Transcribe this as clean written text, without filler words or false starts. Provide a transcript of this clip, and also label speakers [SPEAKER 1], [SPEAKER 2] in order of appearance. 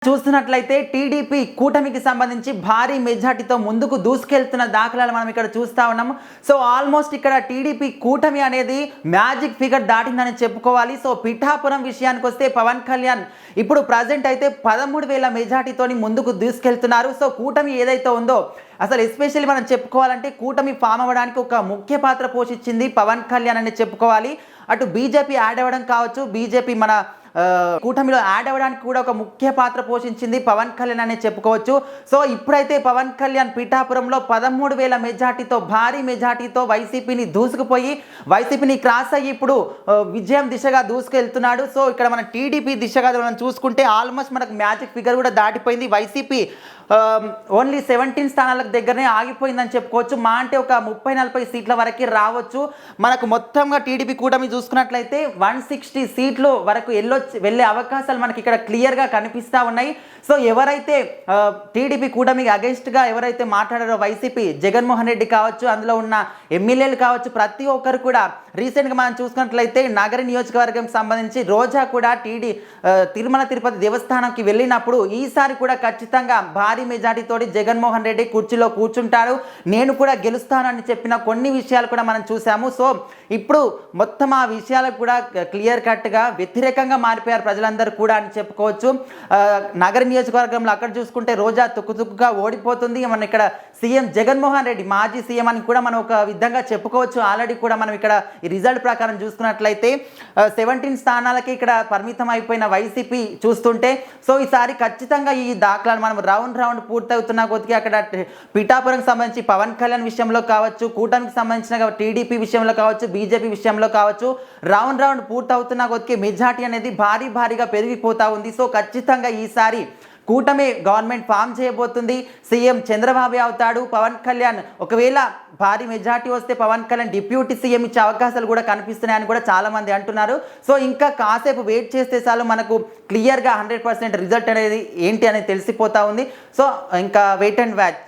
[SPEAKER 1] చూస్తున్నట్లయితే టీడీపీ కూటమికి సంబంధించి భారీ మెజార్టీతో ముందుకు దూసుకెళ్తున్న దాఖలాలు మనం ఇక్కడ చూస్తా ఉన్నాము. సో ఆల్మోస్ట్ ఇక్కడ టీడీపీ కూటమి అనేది మ్యాజిక్ ఫిగర్ దాటిందని చెప్పుకోవాలి. సో పిఠాపురం విషయానికి వస్తే పవన్ కళ్యాణ్ ఇప్పుడు ప్రజెంట్ అయితే 13,000 మెజార్టీతోని ముందుకు దూసుకెళ్తున్నారు. సో కూటమి ఏదైతే ఉందో అసలు ఎస్పెషల్లీ మనం చెప్పుకోవాలంటే కూటమి ఫామ్ అవ్వడానికి ఒక ముఖ్య పాత్ర పోషించింది పవన్ కళ్యాణ్ అని చెప్పుకోవాలి. అటు బీజేపీ యాడ్ అవ్వడం కావచ్చు, బీజేపీ మన కూటమిలో యాడ్ అవ్వడానికి కూడా ఒక ముఖ్య పాత్ర పోషించింది పవన్ కళ్యాణ్ అనే చెప్పుకోవచ్చు. సో ఇప్పుడైతే పవన్ కళ్యాణ్ పిఠాపురంలో 13,000 మెజార్టీతో భారీ మెజార్టీతో వైసీపీని దూసుకుపోయి వైసీపీని క్రాస్ అయ్యి ఇప్పుడు విజయం దిశగా దూసుకెళ్తున్నాడు. సో ఇక్కడ మన టీడీపీ దిశగా మనం చూసుకుంటే ఆల్మోస్ట్ మనకు మ్యాజిక్ ఫిగర్ కూడా దాటిపోయింది. వైసీపీ ఓన్లీ 17 స్థానాలకు దగ్గరనే ఆగిపోయిందని చెప్పుకోవచ్చు. మా అంటే ఒక 30-40 సీట్ల వరకు రావచ్చు. మనకు మొత్తంగా టీడీపీ కూటమి చూసుకున్నట్లయితే 160 సీట్లు వరకు వెళ్ళే అవకాశాలు మనకి ఇక్కడ క్లియర్గా కనిపిస్తూ ఉన్నాయి. సో ఎవరైతే టీడీపీ కూటమికి అగెన్స్ట్గా ఎవరైతే మాట్లాడారో వైసీపీ, జగన్మోహన్ రెడ్డి కావచ్చు, అందులో ఉన్న ఎమ్మెల్యేలు కావచ్చు, ప్రతి ఒక్కరు కూడా రీసెంట్గా మనం చూసుకున్నట్లయితే నగర నియోజకవర్గం సంబంధించి రోజా కూడా తిరుమల తిరుపతి దేవస్థానంకి వెళ్ళినప్పుడు ఈసారి కూడా ఖచ్చితంగా భారీ మెజార్టీతోటి జగన్మోహన్ రెడ్డి కుర్చీలో కూర్చుంటారు, నేను కూడా గెలుస్తానని చెప్పిన కొన్ని విషయాలు కూడా మనం చూసాము. సో ఇప్పుడు మొత్తం ఆ విషయాలకు కూడా క్లియర్ కట్గా వ్యతిరేకంగా మారిపోయారు ప్రజలందరూ కూడా అని చెప్పుకోవచ్చు. నగర నియోజకవర్గంలో అక్కడ చూసుకుంటే రోజా తుక్కుతుక్కుగా ఓడిపోతుంది. మనం ఇక్కడ సీఎం జగన్మోహన్ రెడ్డి మాజీ సీఎం అని కూడా మనం ఒక విధంగా చెప్పుకోవచ్చు. ఆల్రెడీ కూడా మనం ఇక్కడ ఈ రిజల్ట్ ప్రకారం చూసుకున్నట్లయితే 17 స్థానాలకి ఇక్కడ పరిమితం అయిపోయిన వైసీపీ చూస్తుంటే సో ఈసారి ఖచ్చితంగా ఈ దాఖలాలు మనం రౌండ్ పూర్తవుతున్న కొద్దిగా అక్కడ పిఠాపురంకి సంబంధించి పవన్ కళ్యాణ్ విషయంలో కావచ్చు, కూటమికి సంబంధించిన టీడీపీ విషయంలో కావచ్చు, బీజేపీ విషయంలో కావచ్చు, రౌండ్ పూర్తవుతున్న కొద్దిగా మెజార్టీ అనేది భారీగా పెరిగిపోతూ ఉంది. సో ఖచ్చితంగా ఈసారి కూటమి గవర్నమెంట్ ఫామ్ చేయబోతుంది. సీఎం చంద్రబాబు అవుతాడు. పవన్ కళ్యాణ్ ఒకవేళ భారీ మెజార్టీ వస్తే పవన్ కళ్యాణ్ డిప్యూటీ సీఎం ఇచ్చే అవకాశాలు కూడా కనిపిస్తున్నాయని కూడా చాలామంది అంటున్నారు. సో ఇంకా కాసేపు వెయిట్ చేస్తే చాలు మనకు క్లియర్గా 100% రిజల్ట్ అనేది ఏంటి అనేది తెలిసిపోతా ఉంది. సో ఇంకా వెయిట్ అండ్ వాచ్.